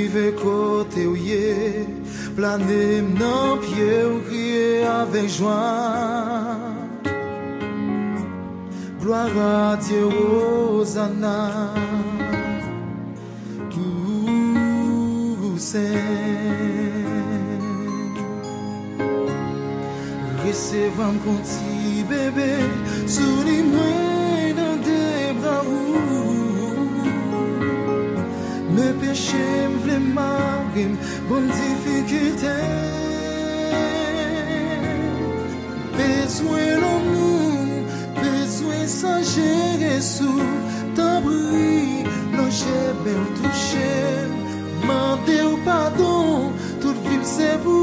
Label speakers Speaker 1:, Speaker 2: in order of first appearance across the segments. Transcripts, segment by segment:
Speaker 1: rive côté où yé, planer dans pied ou crier avec joie. Gloire à Dieu, Hosanna, tout saint. Recevons mon petit bébé, souris-moi dans des bras où mes péchés me voulaient marrer, bonne difficulté. Besoin l'amour, besoin s'agir sous ta bruit, loger, belle toucher, demander au pardon, tout le film c'est vous.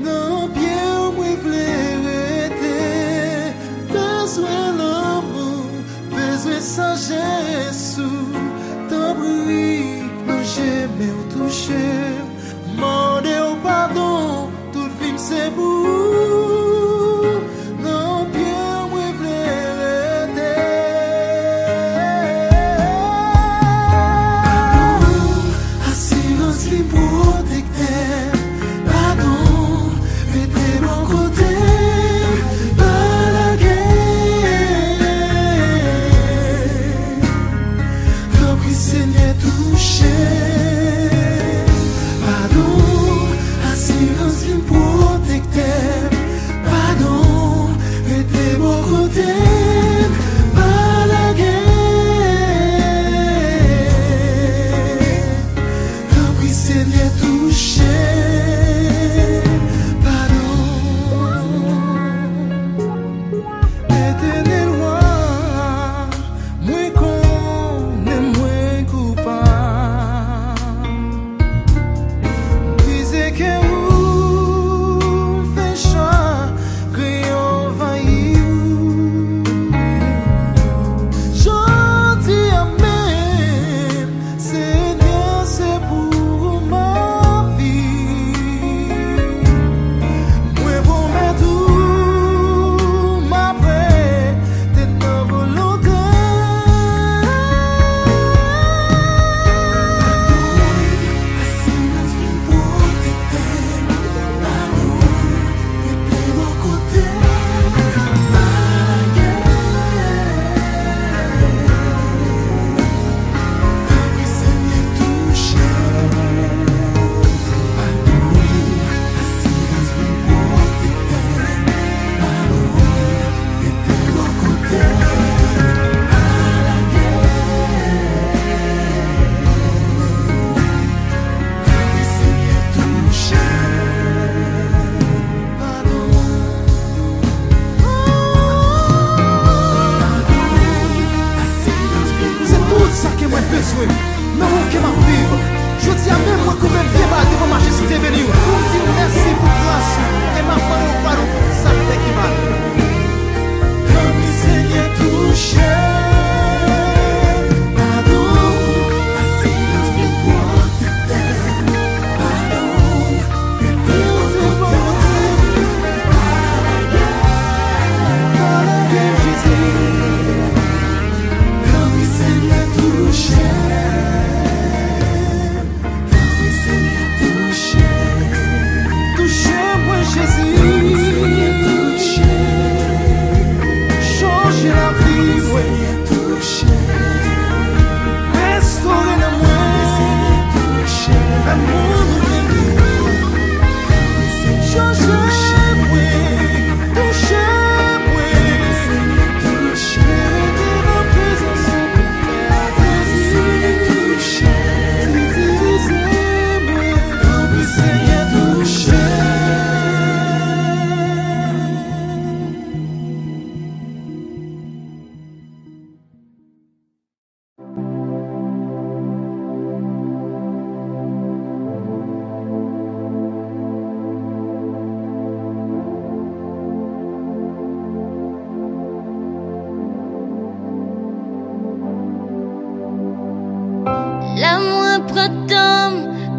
Speaker 1: Non, bien, moi, v'l'aider. Besoin l'amour, besoin sagesse. T'en bruit, non, j'aime ou toucher. Demander au pardon, tout le film c'est vous. Non, bien, moi, v'l'aider. Assurance, lui, protecteur.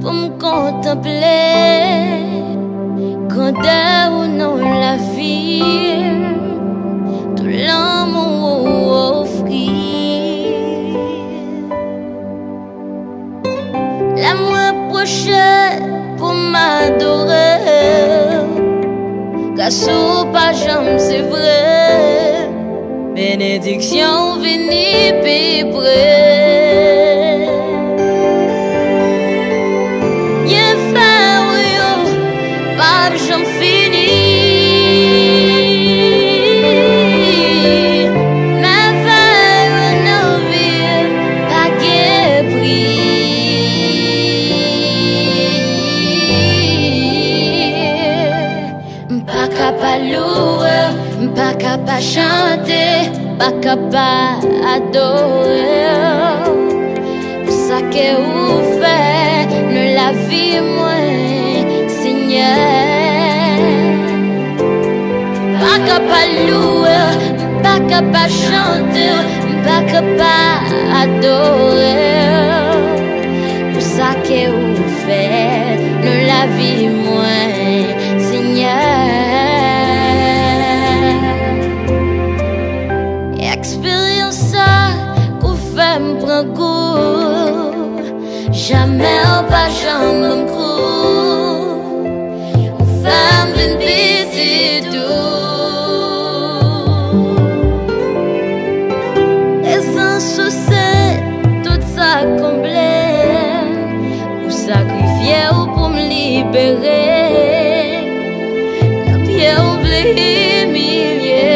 Speaker 2: pour me contempler. Quand ou non la vie, tout l'amour offrir. bénédiction venue plus près. Bien fait, yo, pas j'en finis. Ma veille, nos vies, pas qu'est pris. Pas capable louer, pas capable chanter, pas capable adorer. Pour ça que vous faites, nous la vie moins, Seigneur. Pas capable louer, pas capable chanter, pas capable adorer. Pour ça que vous faites, nous la vie moins, Seigneur. Expérience qu'on fait me prend goût, jamais on pas jamais me coup. On fait me petit tout. Et sans souci, tout ça comblé, pour sacrifier ou pour me libérer. La pierre on veut humilier.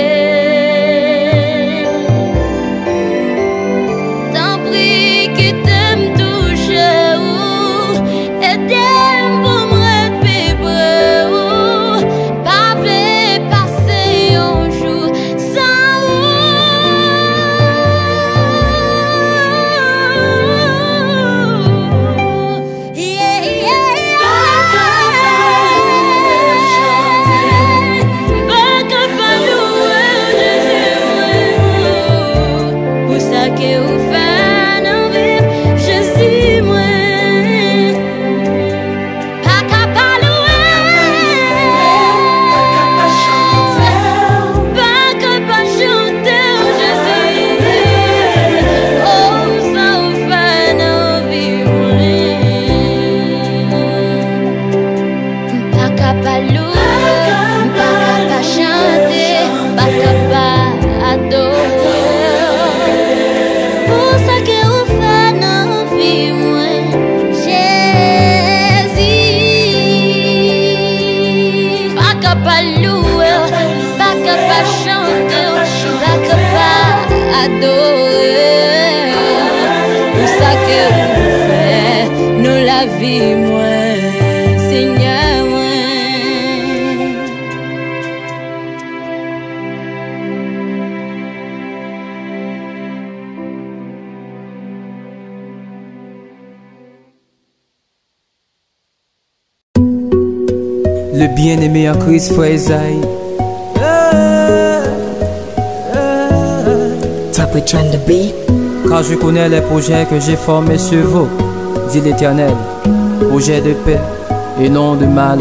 Speaker 2: Vie moi, Seigneur moi.
Speaker 3: Le bien-aimé en Christ, frère Isaïe.
Speaker 4: Top it on the beat.
Speaker 3: Car je connais les projets que j'ai formés sur vous, dit l'Éternel, projet de paix et non de mal.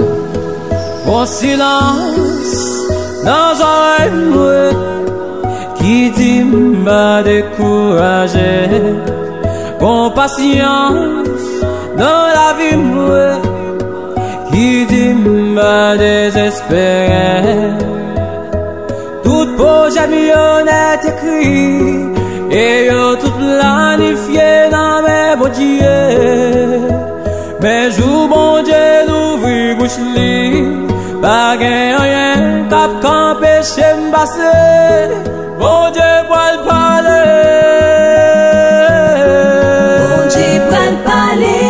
Speaker 3: Bon silence dans un moi qui dit m'a découragé. Bon patience dans la vie moi qui dit m'a désespéré. Tout projet mieux est écrit et yo tout planifié dans mes beaux dieux. Mais jour bon Dieu d'ouvrir bouche li, pas rien cap qu'empêcher m'passer. Bon Dieu pour le parler,
Speaker 4: Bon Dieu pour le parler,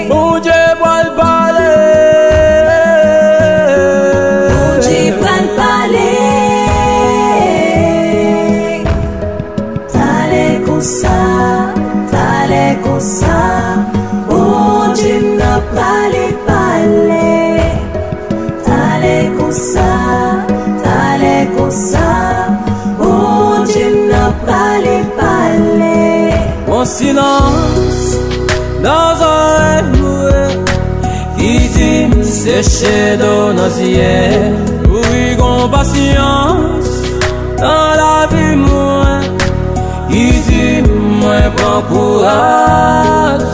Speaker 3: bon Dieu pour le parler,
Speaker 4: Bon Dieu pour le parler. T'allais comme ça, bon Dieu n'a pas les parler. T'allais comme ça, bon Dieu n'a pas les parler.
Speaker 3: mon silence dans un mouet qui dit sécher dans nos yeux. Oui, qu'on patience dans la vie moi qui dit moi prends courage.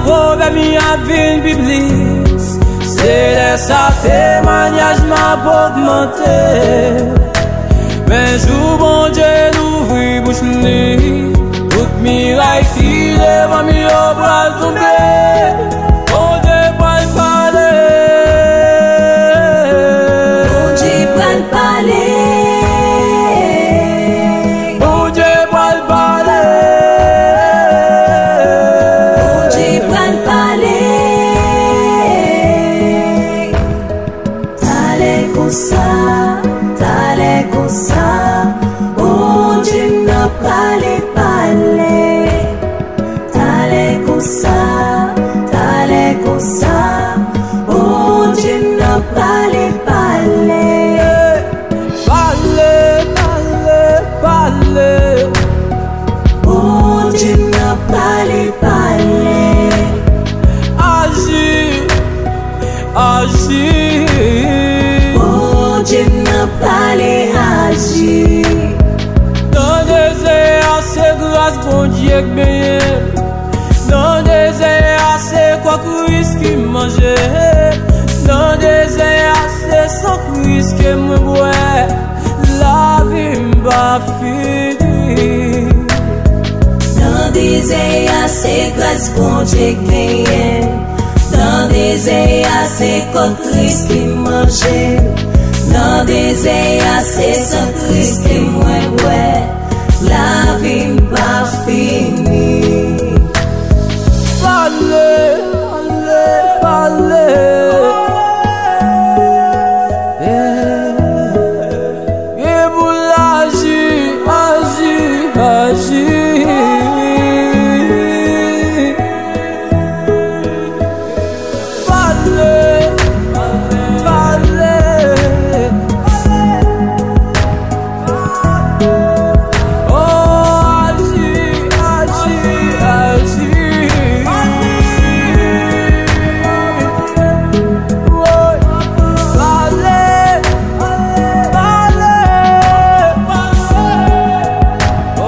Speaker 3: Problème y a une biblique, c'est laisser témoignage ma n'a pas augmenté. Mais jour bon Dieu l'ouvrit bouche li, toute miraille qui devant mi au bras tomber. Bon Dieu va parler,
Speaker 4: bon Dieu va parler,
Speaker 3: bon Dieu va parler,
Speaker 4: bon Dieu va parler. T'allais comme ça, t'allais comme ça, bon Dieu n'a pas les parler. T'allais comme ça, t'allais comme ça, bon Dieu n'a pas les parler.
Speaker 3: parler, parler, parler.
Speaker 4: Bon Dieu n'a pas les parler.
Speaker 3: Agir, agir.
Speaker 4: Bon Dieu n'a pas les agir.
Speaker 3: Dans des désert, c'est grâce, bon Dieu que bien. Dans des désert, c'est quoi Christ qui mangeait. Dans des désert, c'est sans Christ que me boit. La vie m'a fini.
Speaker 4: Dans des airs, c'est grâce bon Dieu qui gagne. Dans des airs, c'est quoi Christ qui mangeait. Dans des airs, c'est sans Christ qui moi boit. La vie m'a fini.
Speaker 3: Parler, parler, parler. Et pour l'agir, agir, agir. Parler, parler. Oh, agir, agir, agir. Ouais. Parler, parler, parler. Oh.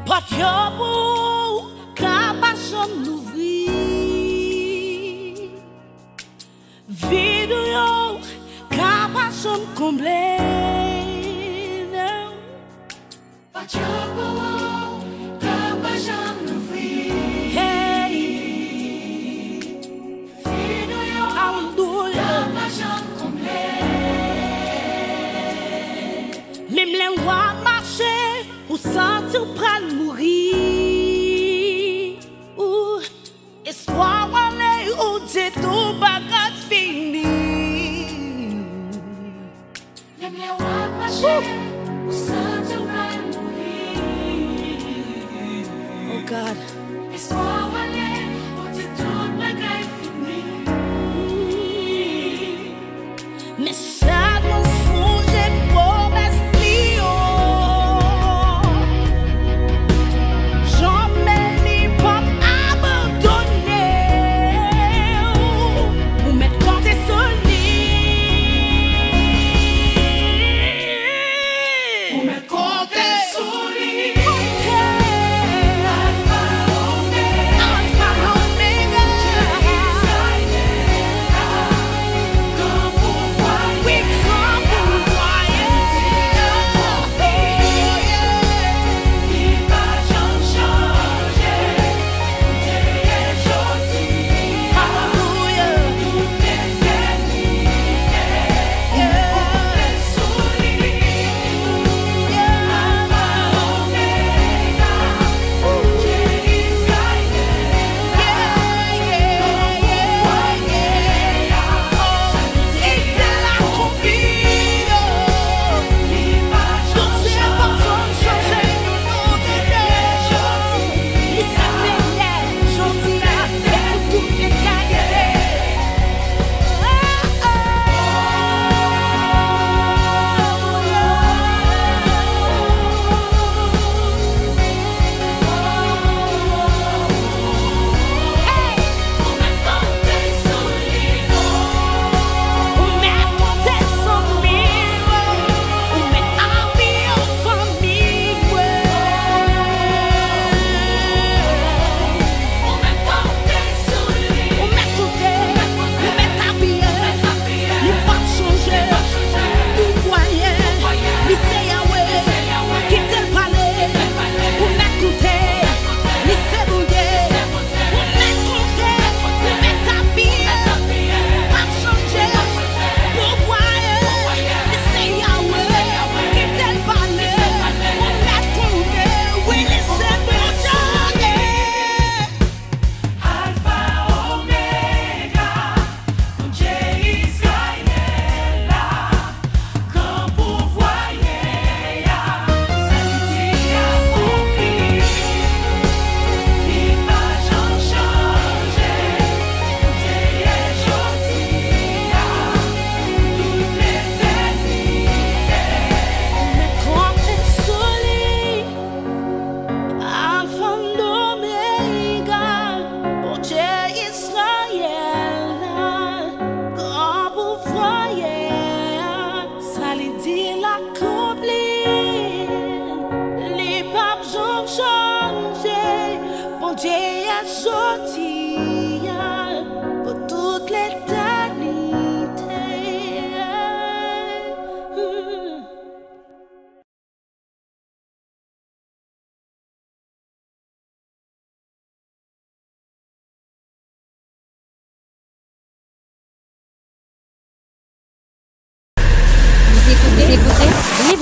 Speaker 5: Pas pour capacité d'ouvrir, vide yo capacité de combler. Pas pour capacité d'ouvrir, hey, vide yo capacité de combler. Même les rois marcher ou sentir prendre mourir. Ou espoir aller ou dire tout bagarre fini. Même les rois marcher ou sentir prendre mourir. Oh God. Espoir aller ou dire tout bagarre fini. Mais ça nous fout j'ai beau m'esprit.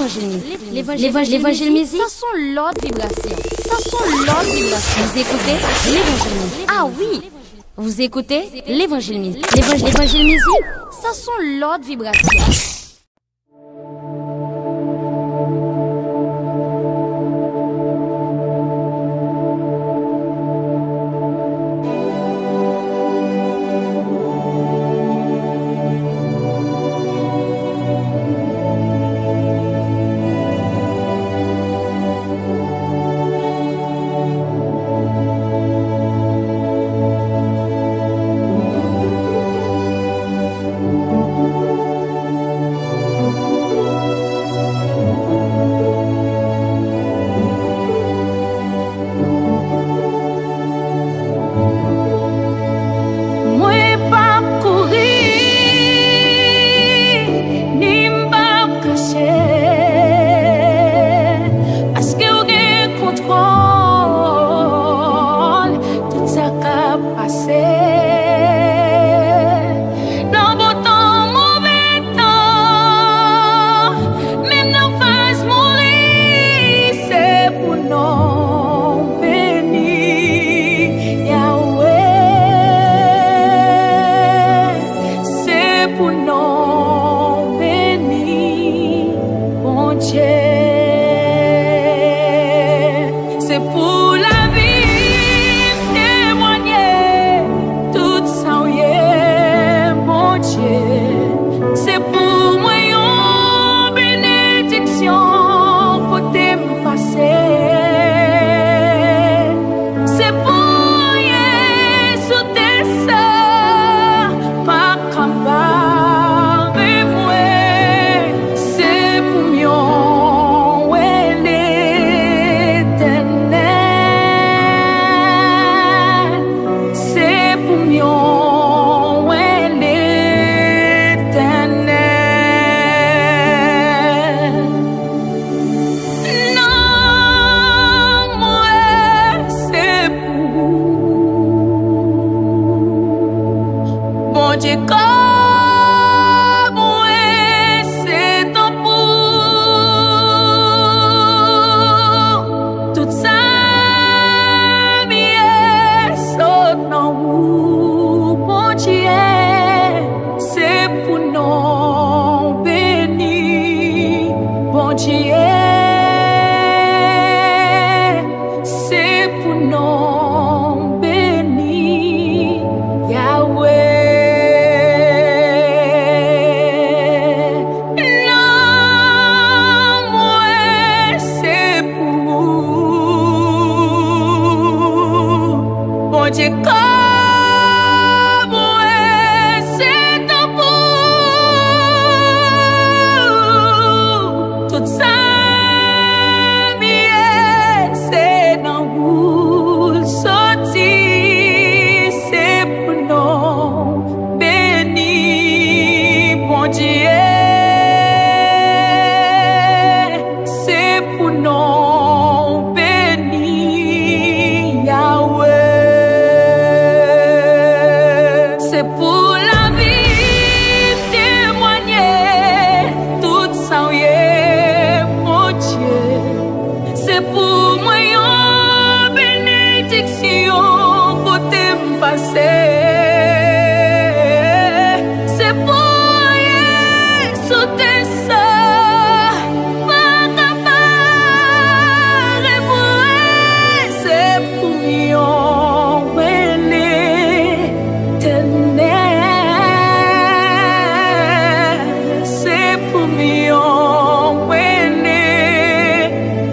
Speaker 2: L'évangile musique, ça sont l'autre vibration. Vous écoutez l'évangile musique. Ah oui, vous écoutez l'évangile musique. L'évangile musique, ça sont l'autre vibration.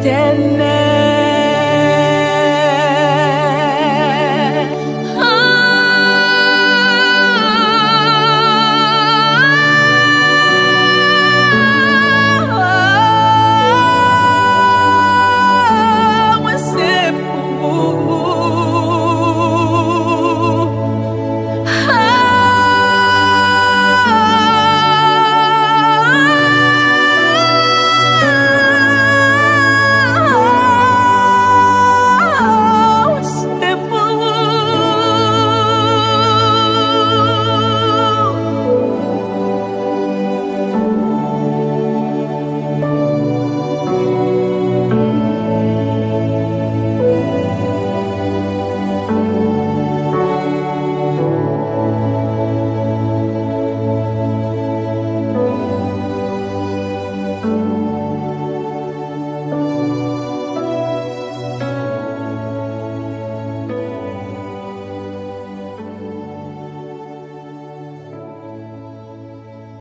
Speaker 6: Tell